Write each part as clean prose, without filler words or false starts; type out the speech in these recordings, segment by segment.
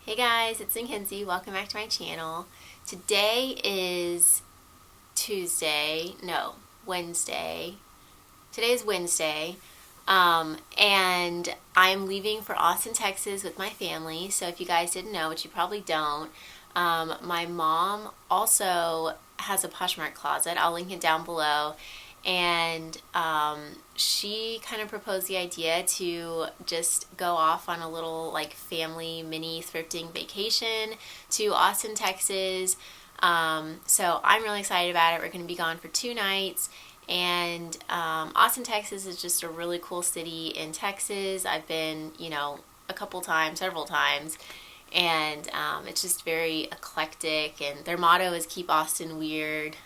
Hey guys, it's Mackenzie. Welcome back to my channel. Today is Wednesday. Today is Wednesday. And I'm leaving for Austin, Texas with my family. So if you guys didn't know, which you probably don't, my mom also has a Poshmark closet. I'll link it down below. And she kind of proposed the idea to just go off on a little like family mini thrifting vacation to Austin, Texas. So I'm really excited about it. We're going to be gone for 2 nights. And Austin, Texas is just a really cool city in Texas. I've been, several times. And it's just very eclectic. And their motto is keep Austin weird.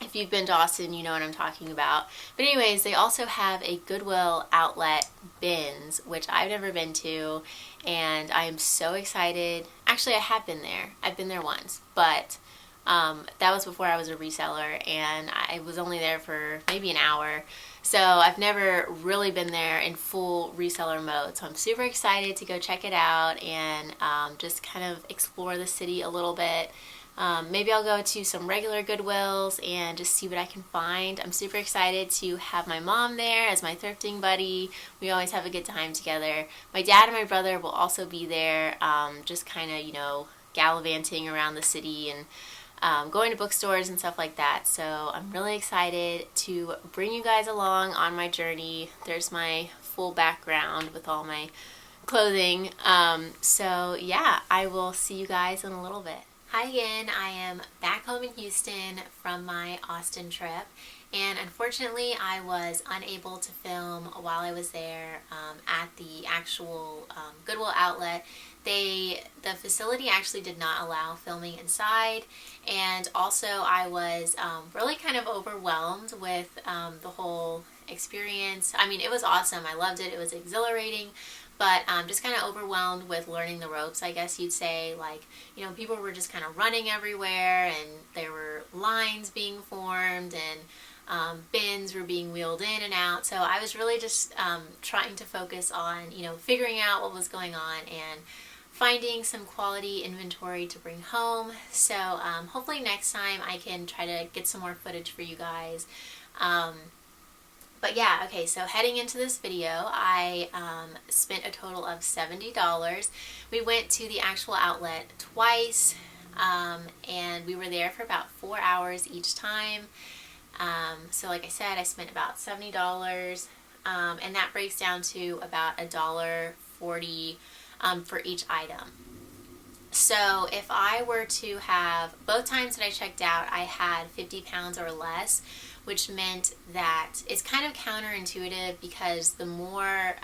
If you've been to Austin, you know what I'm talking about. But anyways, they also have a Goodwill Outlet BINS, which I've never been to, and I am so excited. Actually, I have been there. I've been there once, but that was before I was a reseller, and I was only there for maybe an hour. So I've never really been there in full reseller mode. So I'm super excited to go check it out and just kind of explore the city a little bit. Maybe I'll go to some regular Goodwills and just see what I can find. I'm super excited to have my mom there as my thrifting buddy. We always have a good time together. My dad and my brother will also be there, just kind of, gallivanting around the city and going to bookstores and stuff like that. So I'm really excited to bring you guys along on my journey. There's my full background with all my clothing. So yeah, I will see you guys in a little bit. Hi again, I am back home in Houston from my Austin trip, and unfortunately I was unable to film while I was there at the actual Goodwill outlet. The facility actually did not allow filming inside, and also I was really kind of overwhelmed with the whole experience. I mean, it was awesome. I loved it. It was exhilarating. But just kind of overwhelmed with learning the ropes, I guess you'd say. Like, people were just kind of running everywhere, and there were lines being formed, and bins were being wheeled in and out. So I was really just trying to focus on, figuring out what was going on and finding some quality inventory to bring home. So hopefully next time I can try to get some more footage for you guys. But yeah, okay, so heading into this video, I spent a total of $70. We went to the actual outlet twice, and we were there for about 4 hours each time. So like I said, I spent about $70, and that breaks down to about $1.40 for each item. So if I were to have, both times that I checked out, I had 50 pounds or less, which meant that it's kind of counterintuitive because the more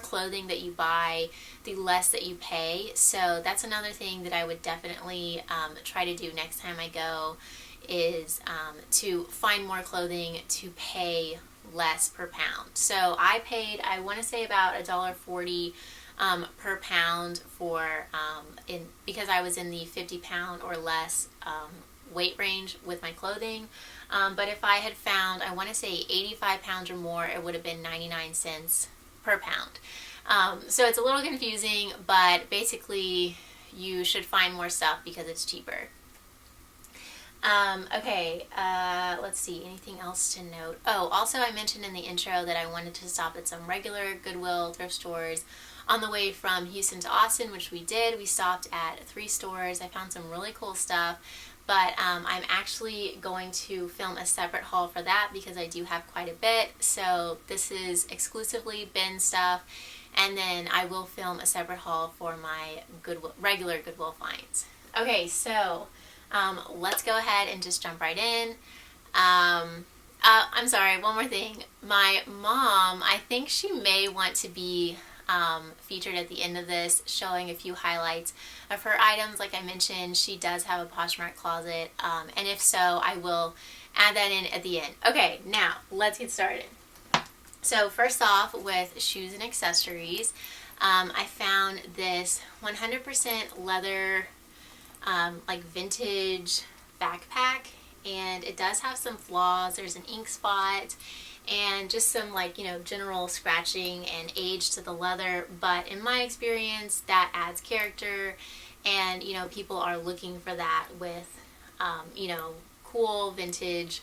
clothing that you buy, the less that you pay. So that's another thing that I would definitely try to do next time I go is to find more clothing to pay less per pound. So I paid, I want to say about $1.40 per pound for because I was in the 50 pound or less weight range with my clothing. But if I had found, I want to say 85 pounds or more, it would have been 99 cents per pound. So it's a little confusing, but basically you should find more stuff because it's cheaper. Okay, let's see, anything else to note? Oh, also I mentioned in the intro that I wanted to stop at some regular Goodwill thrift stores on the way from Houston to Austin, which we did. We stopped at 3 stores. I found some really cool stuff. But I'm actually going to film a separate haul for that because I do have quite a bit. So this is exclusively bin stuff. And then I will film a separate haul for my regular Goodwill finds. Okay, so let's go ahead and just jump right in. I'm sorry, one more thing. My mom, I think she may want to be featured at the end of this, showing a few highlights of her items. Like I mentioned, she does have a Poshmark closet, and if so, I will add that in at the end. Okay, now let's get started. So first off, with shoes and accessories, I found this 100% leather, like vintage backpack, and it does have some flaws. There's an ink spot, and just some like, you know, general scratching and age to the leather, but in my experience that adds character, and you know, people are looking for that with you know, cool vintage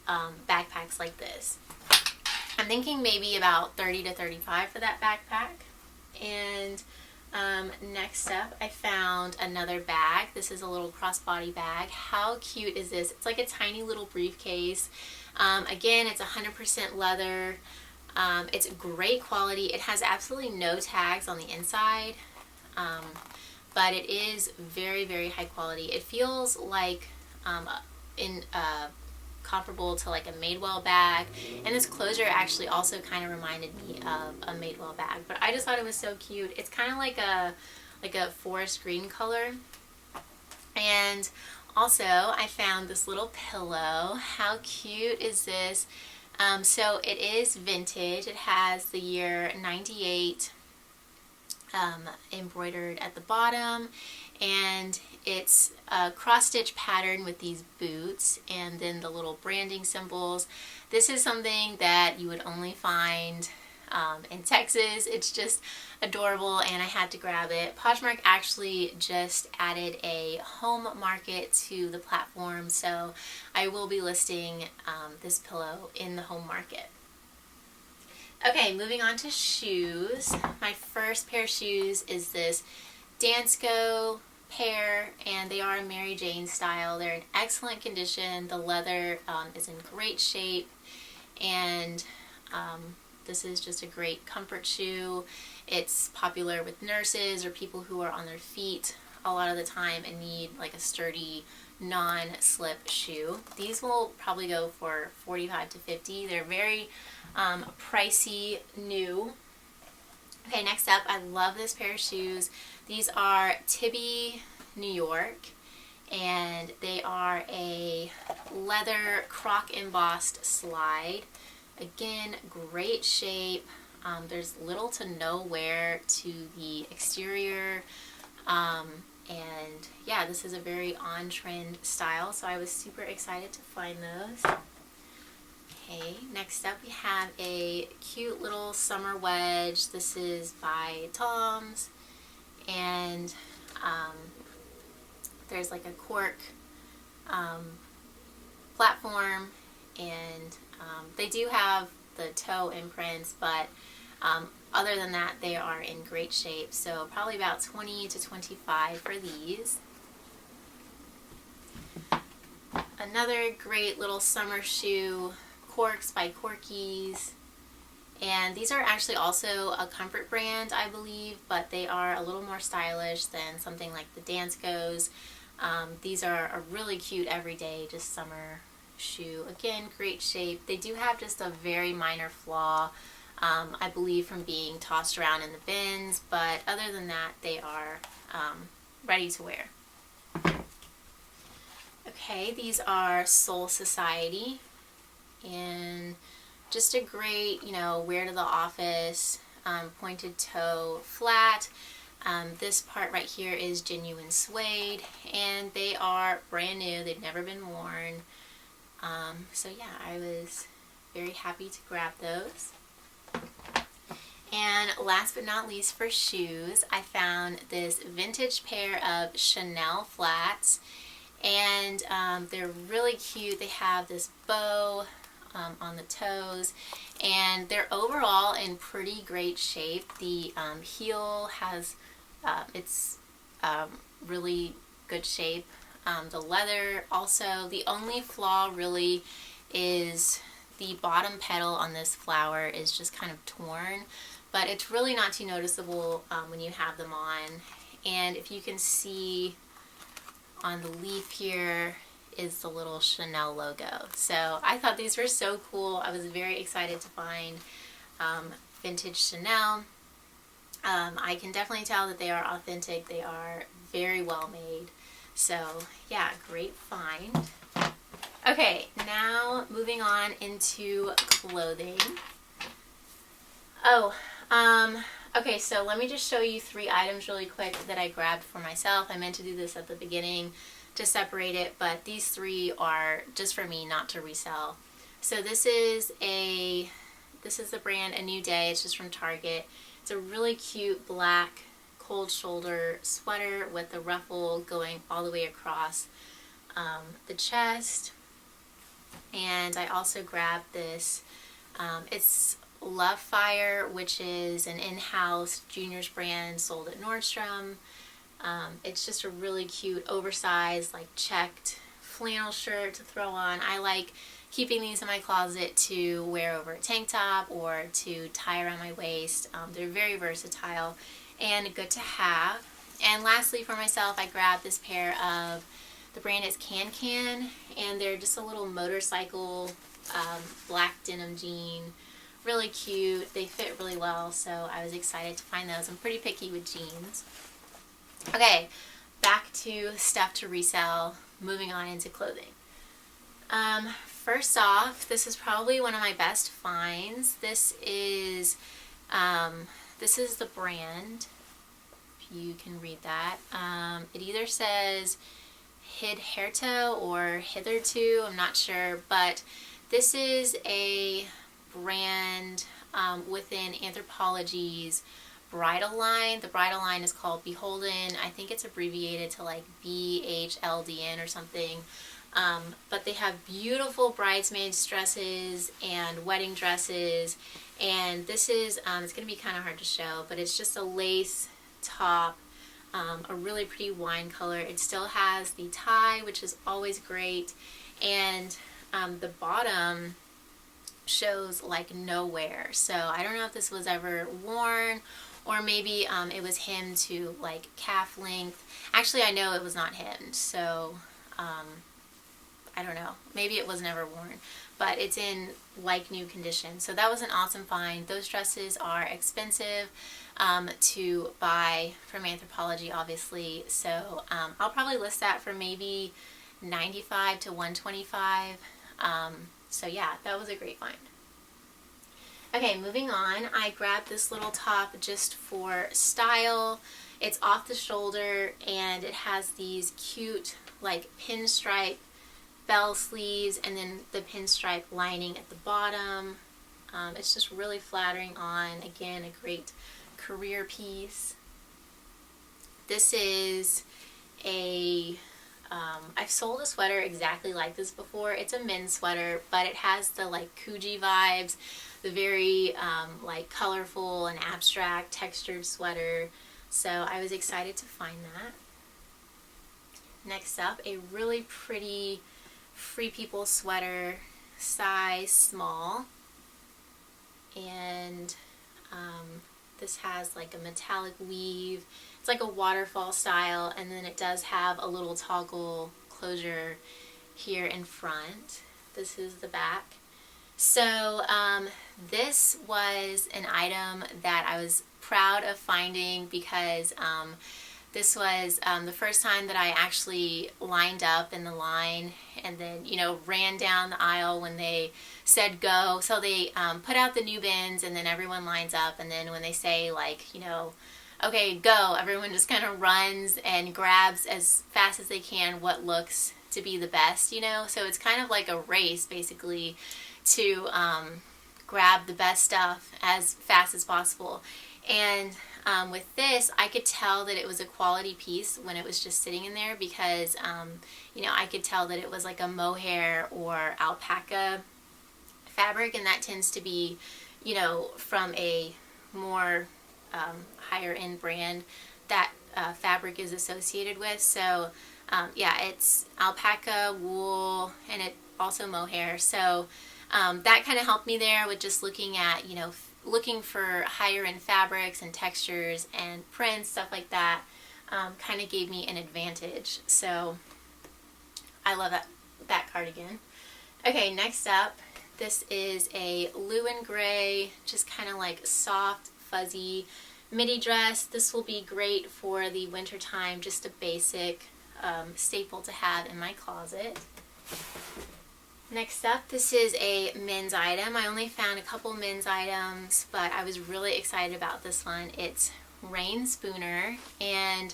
backpacks like this. I'm thinking maybe about 30 to 35 for that backpack. And next up, I found another bag. This is a little crossbody bag. How cute is this? It's like a tiny little briefcase. Again, it's 100% leather. It's great quality. It has absolutely no tags on the inside, but it is very, very high quality. It feels like comparable to like a Madewell bag, and this closure actually also kind of reminded me of a Madewell bag, but I just thought it was so cute. It's kind of like a forest green color. And also I found this little pillow. How cute is this? So it is vintage. It has the year 98 embroidered at the bottom, and it's a cross-stitch pattern with these boots and then the little branding symbols. This is something that you would only find in Texas. It's just adorable, and I had to grab it. Poshmark actually just added a home market to the platform, so I will be listing this pillow in the home market. Okay, moving on to shoes. My first pair of shoes is this Dansko pair, and they are a Mary Jane style. They're in excellent condition. The leather is in great shape, and this is just a great comfort shoe. It's popular with nurses or people who are on their feet a lot of the time and need like a sturdy non-slip shoe. These will probably go for $45 to $50. They're very pricey new. Okay, next up, I love this pair of shoes. These are Tibby, New York, and they are a leather croc embossed slide. Again, great shape. There's little to no wear to the exterior, and yeah, this is a very on-trend style, so I was super excited to find those. Okay, next up we have a cute little summer wedge. This is by Tom's, and there's like a cork platform, and they do have the toe imprints, but other than that, they are in great shape. So probably about 20 to 25 for these. Another great little summer shoe, Corks by Corkies. And these are actually also a comfort brand, I believe, but they are a little more stylish than something like the Danskos. These are a really cute everyday, just summer shoe. Again, great shape. They do have just a very minor flaw, I believe from being tossed around in the bins, but other than that, they are ready to wear. Okay, these are Soul Society, and just a great, you know, wear to the office, pointed toe flat. This part right here is genuine suede, and they are brand new. They've never been worn. So yeah, I was very happy to grab those. And last but not least for shoes, I found this vintage pair of Chanel flats, and they're really cute. They have this bow on the toes, and they're overall in pretty great shape. The heel has it's really good shape. The leather also, the only flaw really is the bottom petal on this flower is just kind of torn, but it's really not too noticeable when you have them on. And if you can see on the leaf here is the little Chanel logo. So I thought these were so cool. I was very excited to find vintage Chanel. I can definitely tell that they are authentic. They are very well made. So yeah, great find. Okay, now moving on into clothing. Okay, so let me just show you 3 items really quick that I grabbed for myself. I meant to do this at the beginning to separate it, but these 3 are just for me, not to resell. So this is the brand A New Day. It's just from Target. It's a really cute black cold shoulder sweater with a ruffle going all the way across the chest. And I also grabbed this. It's Love Fire, which is an in-house juniors brand sold at Nordstrom. It's just a really cute oversized like checked flannel shirt to throw on. I like keeping these in my closet to wear over a tank top or to tie around my waist. They're very versatile and good to have. And lastly, for myself, I grabbed this pair of, the brand is Can Can, and they're just a little motorcycle black denim jean. Really cute. They fit really well, so I was excited to find those. I'm pretty picky with jeans. Okay, back to stuff to resell, moving on into clothing. First off, this is probably one of my best finds. This is the brand, if you can read that. It either says Hidherto or Hitherto, I'm not sure, but this is a brand within Anthropologie's bridal line. The bridal line is called Beholden. I think it's abbreviated to like BHLDN or something. But they have beautiful bridesmaids dresses and wedding dresses, and this is it's going to be kind of hard to show, but it's just a lace top, a really pretty wine color. It still has the tie, which is always great, and the bottom shows like no wear. So I don't know if this was ever worn, or maybe it was hemmed to like calf length. Actually, I know it was not hemmed, so I don't know. Maybe it was never worn, but it's in like new condition. So that was an awesome find. Those dresses are expensive to buy from Anthropologie, obviously. So I'll probably list that for maybe $95 to $125. So yeah, that was a great find. Okay, moving on. I grabbed this little top just for style. It's off the shoulder and it has these cute like pinstripe bell sleeves and then the pinstripe lining at the bottom. It's just really flattering on. Again, a great career piece. This is I've sold a sweater exactly like this before. It's a men's sweater, but it has the like Coogee vibes, the very like colorful and abstract textured sweater. So I was excited to find that. Next up, a really pretty Free People sweater, size small, and this has like a metallic weave. It's like a waterfall style, and then it does have a little toggle closure here in front. This is the back. So this was an item that I was proud of finding because this was the first time that I actually lined up in the line and then, you know, ran down the aisle when they said go. So they put out the new bins and then everyone lines up, and then when they say like, you know, okay, go, everyone just kind of runs and grabs as fast as they can what looks to be the best, you know. So it's kind of like a race basically to grab the best stuff as fast as possible. And with this, I could tell that it was a quality piece when it was just sitting in there because, you know, I could tell that it was like a mohair or alpaca fabric, and that tends to be, you know, from a more higher end brand that fabric is associated with. So, yeah, it's alpaca, wool, and it also mohair. So that kind of helped me there with just looking at, you know, looking for higher end fabrics and textures and prints, stuff like that, kind of gave me an advantage. So I love that cardigan. Okay, next up, this is a Lewin gray, just kind of like soft, fuzzy midi dress. This will be great for the winter time, just a basic staple to have in my closet. Next up, this is a men's item. I only found a couple men's items, but I was really excited about this one. It's Rain Spooner, and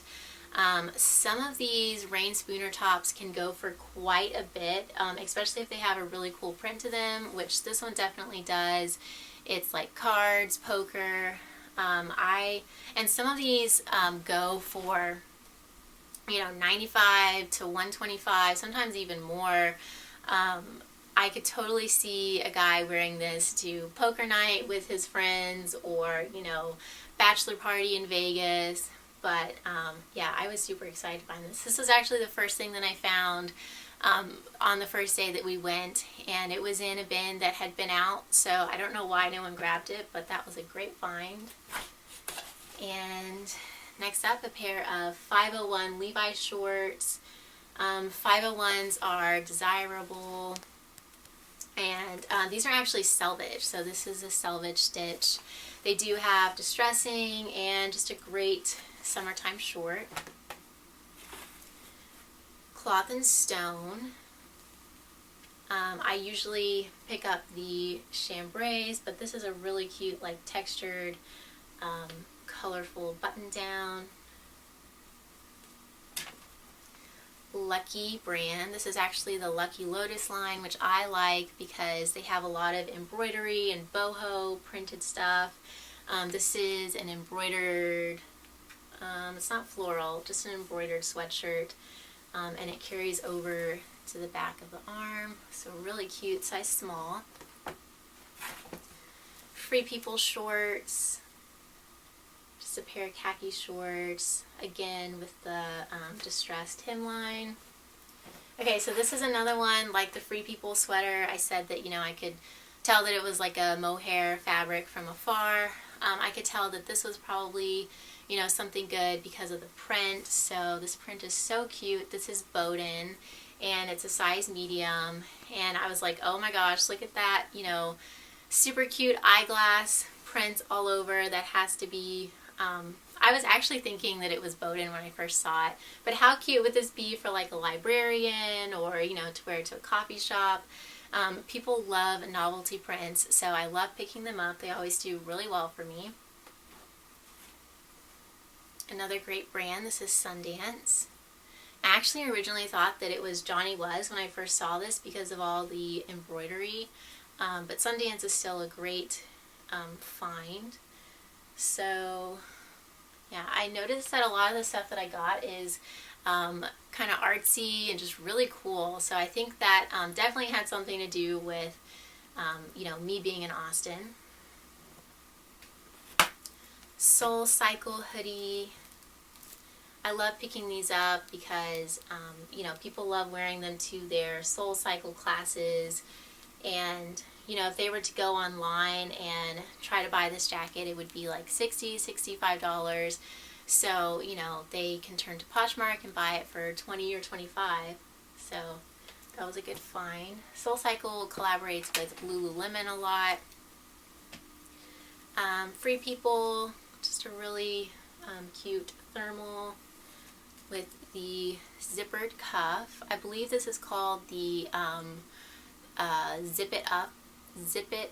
Some of these rain spooner tops can go for quite a bit, especially if they have a really cool print to them, which this one definitely does. It's like cards, poker. And some of these go for, you know, 95 to 125, sometimes even more. I could totally see a guy wearing this to poker night with his friends, or, you know, bachelor party in Vegas. But yeah, I was super excited to find this. This was actually the first thing that I found on the first day that we went, and it was in a bin that had been out, so I don't know why no one grabbed it, but that was a great find. And next up, a pair of 501 Levi shorts. 501s are desirable, and these are actually selvage, so this is a selvage stitch. They do have distressing and just a great summertime short. Cloth and stone. I usually pick up the chambrays, but this is a really cute, like, textured, colorful button down. Lucky brand. This is actually the Lucky Lotus line, which I like because they have a lot of embroidery and boho printed stuff. This is an embroidered, it's not floral, just an embroidered sweatshirt, and it carries over to the back of the arm, so really cute, size small. Free People shorts, just a pair of khaki shorts, again with the distressed hemline. Okay, so this is another one like the Free People sweater. I said that, you know, I could tell that it was like a mohair fabric from afar. I could tell that this was probably, you know, something good because of the print. So this print is so cute. This is Bowden, and it's a size medium, and I was like, oh my gosh, look at that, you know, super cute eyeglass print all over. That has to be, I was actually thinking that it was Bowden when I first saw it, but how cute would this be for like a librarian, or, you know, to wear to a coffee shop? People love novelty prints, so I love picking them up. They always do really well for me. Another great brand, this is Sundance. I actually originally thought that it was Johnny Was when I first saw this because of all the embroidery, but Sundance is still a great find. So yeah, I noticed that a lot of the stuff that I got is kind of artsy and just really cool, so I think that definitely had something to do with you know, me being in Austin. Soul Cycle hoodie. I love picking these up because, you know, people love wearing them to their Soul Cycle classes, and, you know, if they were to go online and try to buy this jacket, it would be like $60, $65. So, you know, they can turn to Poshmark and buy it for $20 or $25. So that was a good find. Soul Cycle collaborates with Lululemon a lot. Free People, just a really cute thermal with the zippered cuff. I believe this is called the Zip It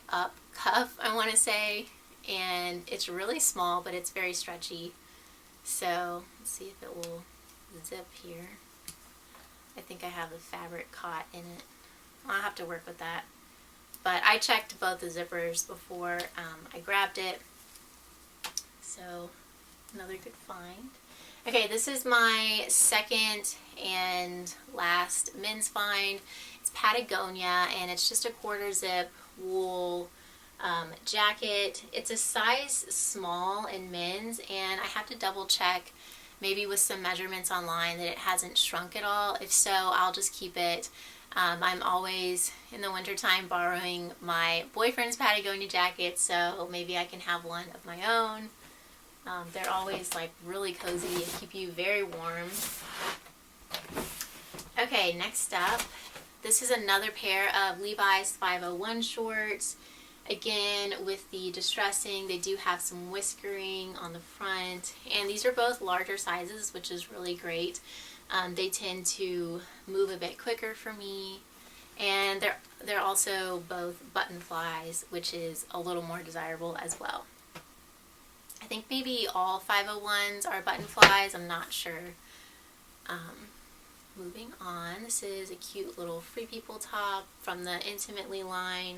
Up cuff, I want to say, and it's really small, but it's very stretchy. So let's see if it will zip here. I think I have the fabric caught in it. I'll have to work with that. But I checked both the zippers before I grabbed it. So another good find. Okay, this is my second and last men's find. It's Patagonia, and it's just a quarter zip wool jacket. It's a size small in men's, and I have to double check maybe with some measurements online that it hasn't shrunk at all. If so, I'll just keep it. I'm always in the wintertime borrowing my boyfriend's Patagonia jackets, so maybe I can have one of my own. They're always like really cozy and keep you very warm. Okay, next up, this is another pair of Levi's 501 shorts. Again, with the distressing, they do have some whiskering on the front, and these are both larger sizes, which is really great. They tend to move a bit quicker for me, and they're also both button flies, which is a little more desirable as well. I think maybe all 501s are button flies, I'm not sure. Moving on, this is a cute little Free People top from the Intimately line.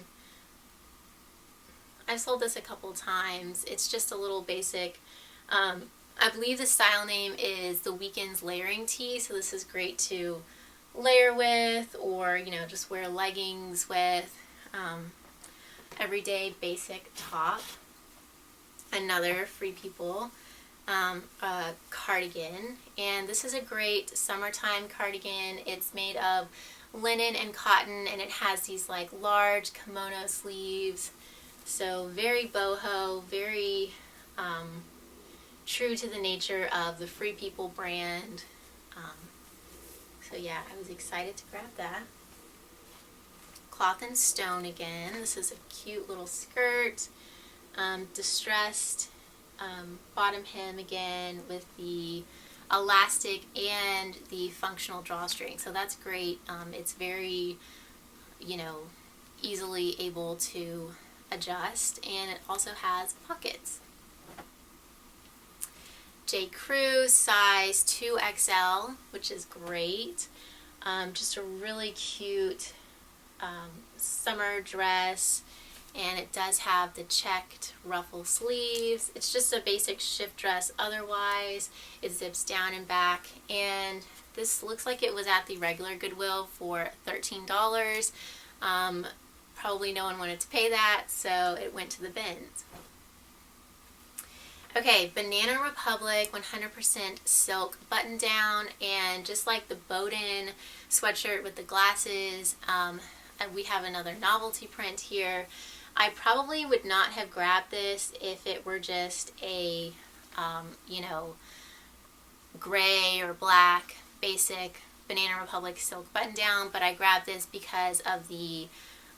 I've sold this a couple times. It's just a little basic. I believe the style name is the Weekends Layering Tee, so this is great to layer with, or just wear leggings with. Everyday basic top. Another Free People cardigan, and this is a great summertime cardigan. It's made of linen and cotton, and it has these like large kimono sleeves, so very boho, very true to the nature of the Free People brand. So yeah, I was excited to grab that. Cloth and Stone again. This is a cute little skirt, distressed bottom hem again with the elastic and the functional drawstring, so that's great. It's very easily able to adjust, and it also has pockets. J. Crew size 2XL, which is great. Just a really cute summer dress, and it does have the checked ruffle sleeves. It's just a basic shift dress otherwise. It zips down and back, and this looks like it was at the regular Goodwill for $13. Probably no one wanted to pay that, so it went to the bins. Okay, Banana Republic 100% silk button down, and just like the Bowden sweatshirt with the glasses, and we have another novelty print here. I probably would not have grabbed this if it were just a, gray or black basic Banana Republic silk button down, but I grabbed this because of the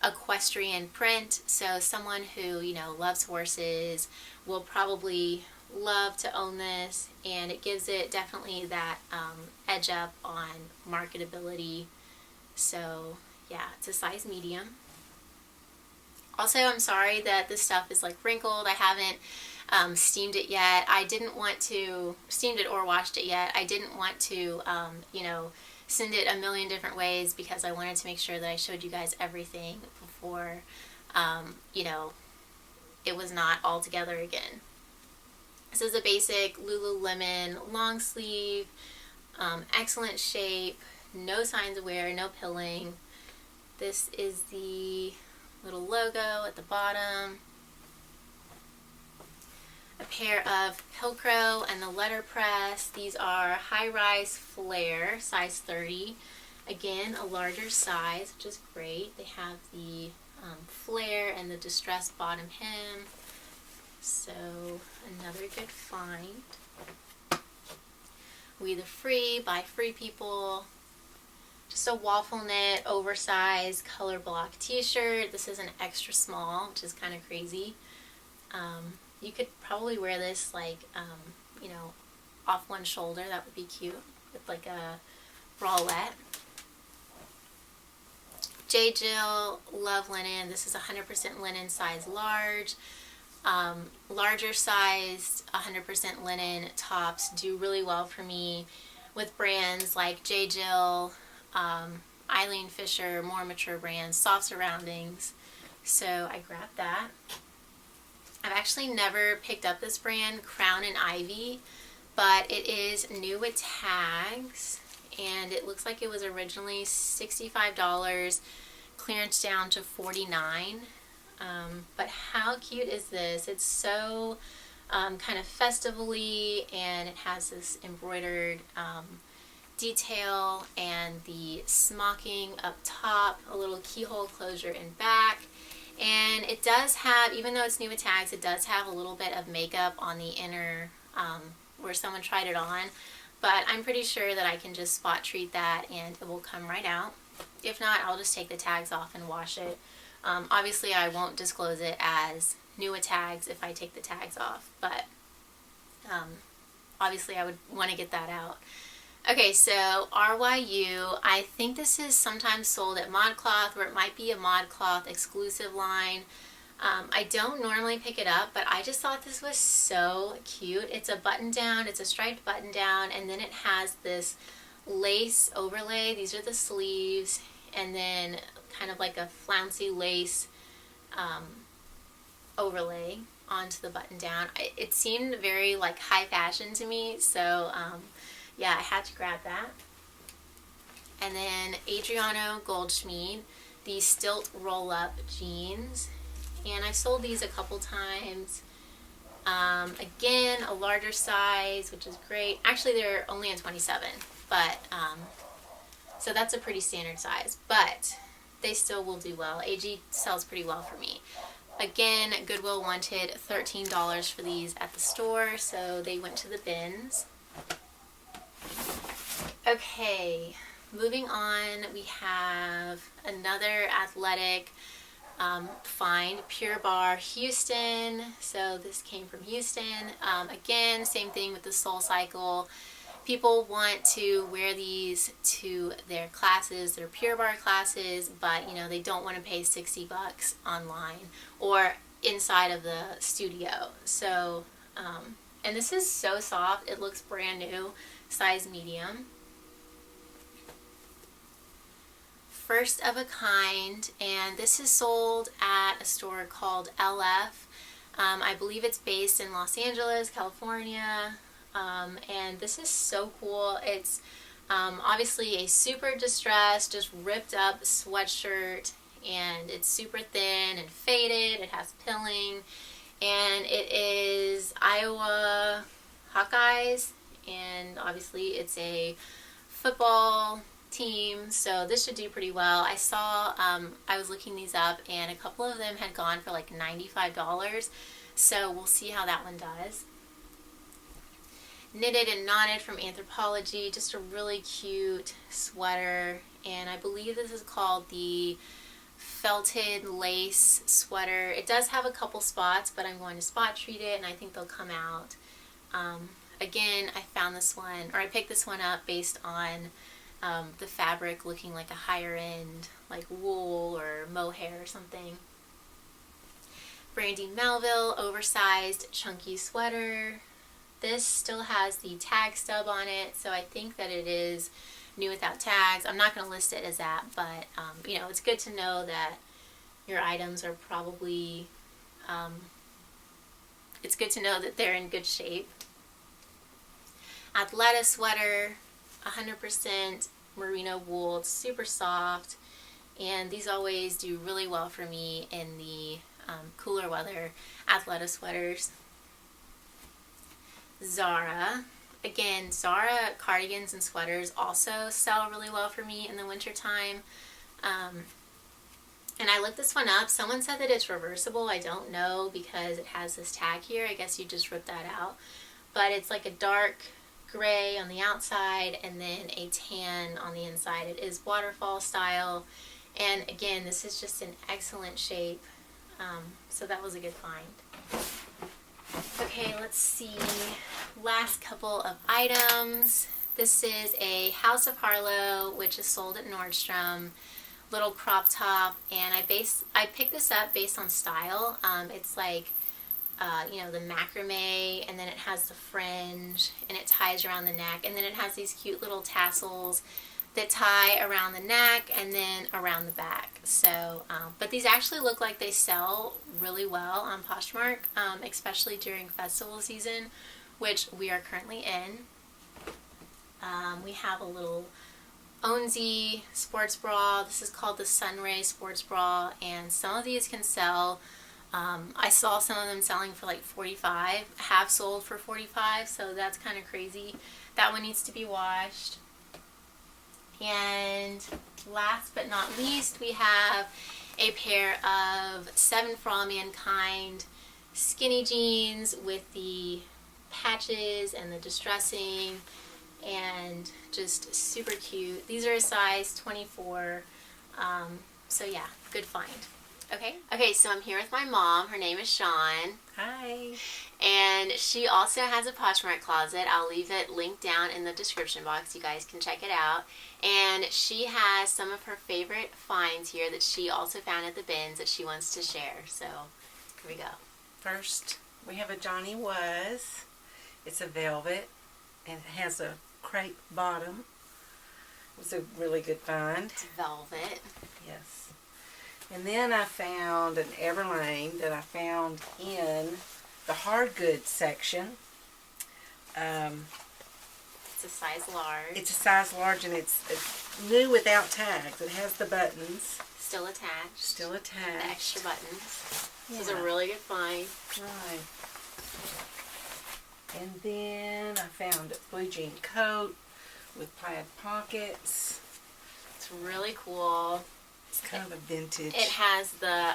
equestrian print. So someone who, loves horses will probably love to own this, and it gives it definitely that edge up on marketability. So yeah, it's a size medium. Also, I'm sorry that this stuff is like wrinkled. I haven't steamed it yet. I didn't want to steamed it or washed it yet. I didn't want to send it a million different ways because I wanted to make sure that I showed you guys everything before it was not all together again. This is a basic Lululemon long-sleeve, excellent shape, no signs of wear, no pilling. This is the little logo at the bottom. A pair of Pilcro and the letterpress. These are high-rise flare, size 30. Again, a larger size, which is great. They have the flare and the distressed bottom hem. So, another good find. We the Free by Free People. Just a waffle knit, oversized color block t-shirt. This is an extra small, which is kind of crazy. You could probably wear this like, off one shoulder. That would be cute with like a bralette. J. Jill Love Linen. This is 100% linen, size large. Larger sized 100% linen tops do really well for me with brands like J. Jill, Eileen Fisher, more mature brands, soft surroundings. So I grabbed that. I've actually never picked up this brand, Crown and Ivy, but it is new with tags, and it looks like it was originally $65, clearance down to $49. But how cute is this? It's so kind of festively, and it has this embroidered detail and the smocking up top, a little keyhole closure in back. And it does have, even though it's new with tags, it does have a little bit of makeup on the inner where someone tried it on. But I'm pretty sure that I can just spot treat that and it will come right out. If not, I'll just take the tags off and wash it. Obviously, I won't disclose it as new with tags if I take the tags off, but obviously I would want to get that out. Okay, so RYU, I think this is sometimes sold at ModCloth, or it might be a ModCloth exclusive line. I don't normally pick it up, but I just thought this was so cute. It's a button down, it's a striped button down, and then it has this lace overlay. These are the sleeves, and then kind of like a flouncy lace overlay onto the button down. It seemed very like high fashion to me, so yeah, I had to grab that. And then Adriano Goldschmied, these stilt roll-up jeans, and I've sold these a couple times. Again, a larger size, which is great. Actually, they're only in 27, but so that's a pretty standard size, but they still will do well. AG sells pretty well for me. Again, Goodwill wanted $13 for these at the store, so they went to the bins. Okay, moving on, we have another athletic find, Pure Barre Houston. So this came from Houston. Again, same thing with the Soul Cycle. People want to wear these to their classes, their Pure Barre classes, but you know, they don't want to pay $60 online or inside of the studio. So, and this is so soft, it looks brand new, size medium. First of a kind, and this is sold at a store called LF. I believe it's based in Los Angeles, California. And this is so cool. It's obviously a super distressed, just ripped up sweatshirt, and it's super thin and faded. It has pilling, and it is Iowa Hawkeyes, and obviously it's a football team, so this should do pretty well. I saw, I was looking these up, and a couple of them had gone for like $95, so we'll see how that one does. Knitted and Knotted from Anthropology, just a really cute sweater, and I believe this is called the Felted Lace Sweater. It does have a couple spots, but I'm going to spot treat it, and I think they'll come out. Again, I found this one, or I picked this one up based on the fabric looking like a higher end, like wool or mohair or something. Brandy Melville Oversized Chunky Sweater. This still has the tag stub on it, so I think that it is new without tags. I'm not going to list it as that, but you know, it's good to know that your items are probably, it's good to know that they're in good shape. Athleta Sweater, 100% merino wool. It's super soft, and these always do really well for me in the cooler weather Athleta sweaters. Zara. Again, Zara cardigans and sweaters also sell really well for me in the winter time. And I looked this one up. Someone said that it's reversible. I don't know, because it has this tag here. I guess you just rip that out. But it's like a dark gray on the outside and then a tan on the inside. It is waterfall style. And again, this is just in excellent shape. So that was a good find. Okay, let's see. Last couple of items. This is a House of Harlow, which is sold at Nordstrom. Little crop top, and I picked this up based on style. It's like, you know, the macrame, and then it has the fringe, and it ties around the neck, and then it has these cute little tassels that tie around the neck and then around the back. So, but these actually look like they sell really well on Poshmark, especially during festival season, which we are currently in. We have a little Onzy sports bra. This is called the Sunray sports bra, and some of these can sell. I saw some of them selling for like $45, have sold for $45, so that's kind of crazy. That one needs to be washed. And last but not least, we have a pair of 7 For All Mankind skinny jeans with the patches and the distressing, and just super cute. These are a size 24, so yeah, good find. Okay, so I'm here with my mom. Her name is Shawn. Hi. And she also has a Poshmark closet. I'll leave it linked down in the description box. You guys can check it out. And she has some of her favorite finds here that she also found at the bins that she wants to share. So, here we go. First, we have a Johnny Was. It's a velvet, and it has a crepe bottom. was a really good find. It's velvet. Yes. And then I found an Everlane that I found in the hard goods section. It's a size large. It's a size large, and it's new without tags. It has the buttons. Still attached. Still attached. The extra buttons. Yeah. This is a really good find. Right. And then I found a blue jean coat with plaid pockets. It's really cool. It's kind of a vintage. It has the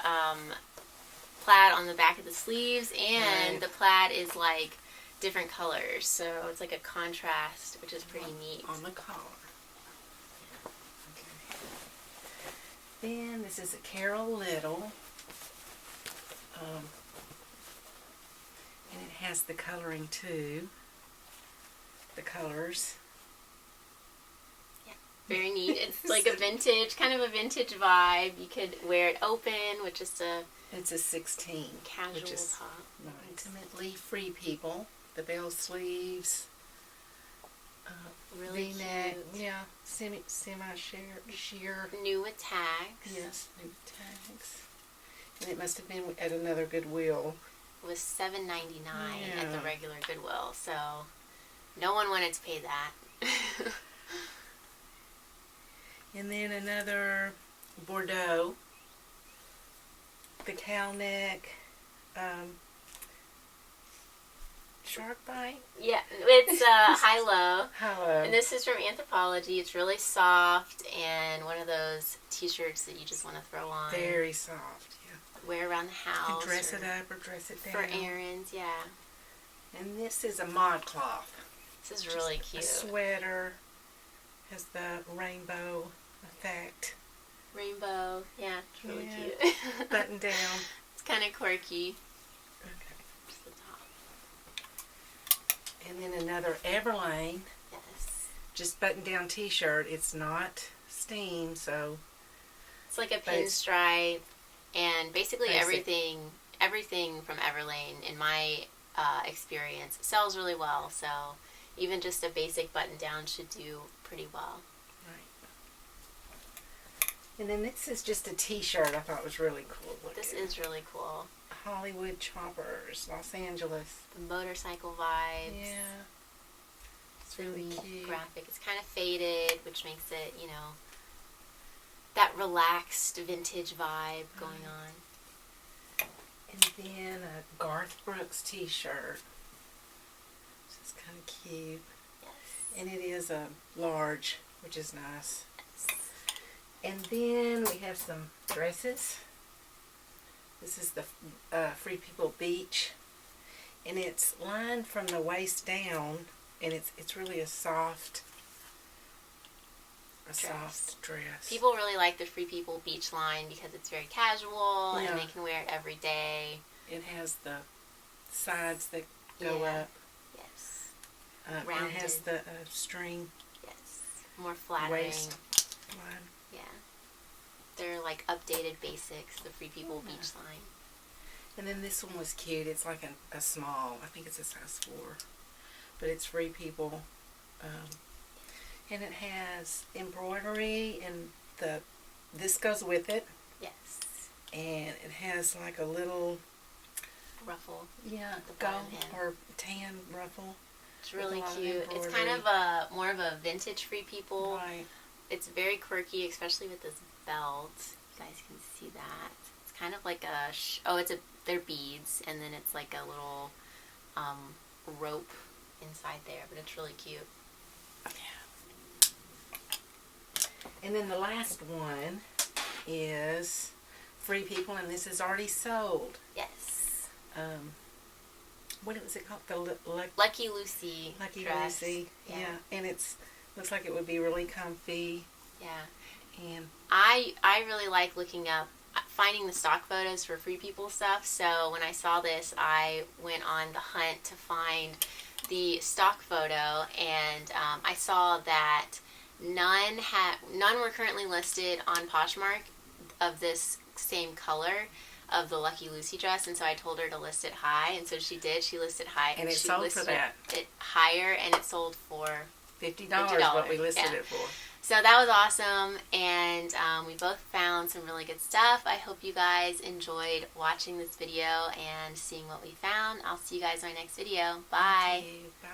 plaid on the back of the sleeves, and the plaid is like different colors, so it's like a contrast, which is pretty neat. On the collar. Okay. Then this is a Carol Little. And it has the coloring too. The colors. Yeah, very neat. It's like a vintage, kind of a vintage vibe. You could wear it open with just a... It's a 16. Casual which is top. Nice. Intimately Free People. The bell sleeves. Really V-neck. cute. Yeah. Sheer. New with tags. Yes. New tags. And it must have been at another Goodwill. It was $7.99 at the Yeah. regular Goodwill, so no one wanted to pay that. And then another Bordeaux. The cow neck. Shark bite. Yeah, it's high-low. Hello. And this is from Anthropologie. It's really soft and one of those t-shirts that you just want to throw on. Very soft, yeah. Wear around the You house. can dress it up or dress it down. For errands, yeah. And this is a mod cloth. This is really cute. A sweater. Has the rainbow effect. Rainbow, yeah, it's really Yeah. cute. Button down. It's kind of quirky. Okay. Just the top. And then another Everlane. Yes. Just button down t-shirt. It's not steam, so. It's like a But it's pinstripe, and basically basic. everything from Everlane, in my experience, sells really well. So even just a basic button down should do pretty well. Right. And then this is just a t-shirt I thought was really cool looking. This is really cool. Hollywood Choppers, Los Angeles. The motorcycle vibes. Yeah. It's really really cute. graphic. It's kind of faded, which makes it, you know, that relaxed vintage vibe going on. And then a Garth Brooks t-shirt. This is kind of cute. Yes. And it is a large, which is nice. And then we have some dresses. This is the Free People Beach. And it's lined from the waist down, and it's really a soft dress. People really like the Free People Beach line because it's very casual Yeah. and they can wear it every day. It has the sides that go Yeah. up. Yes. And it has the string Yes. More flattering. waist line. Yeah. They're like updated basics, the Free People Beach line. And then this one was cute. It's like a small. I think it's a size 4. But it's Free People. And it has embroidery, and this goes with it. Yes. And it has like a little Ruffle. Yeah, the gold bottom end. or tan ruffle. It's really a lot of cute. It's kind of more of a vintage Free People. Right. It's very quirky, especially with this belt. You guys can see that. It's kind of like they're beads, and then it's like a little rope inside there, but it's really cute. And then the last one is Free People, and this is already sold. Yes. What was it called? The Lucky Lucy Lucky dress. Lucy. Yeah. And looks like it would be really comfy. Yeah. And I really like finding the stock photos for Free People stuff. So when I saw this, I went on the hunt to find the stock photo, and I saw that none were currently listed on Poshmark of this same color of the Lucky Lucy dress, and so I told her to list it high, and so she did. She listed high, And it she sold listed for that. it higher, and it sold for $50 what we listed Yeah. it for. So that was awesome, and we both found some really good stuff. I hope you guys enjoyed watching this video and seeing what we found. I'll see you guys in my next video. Bye. Thank you. Bye.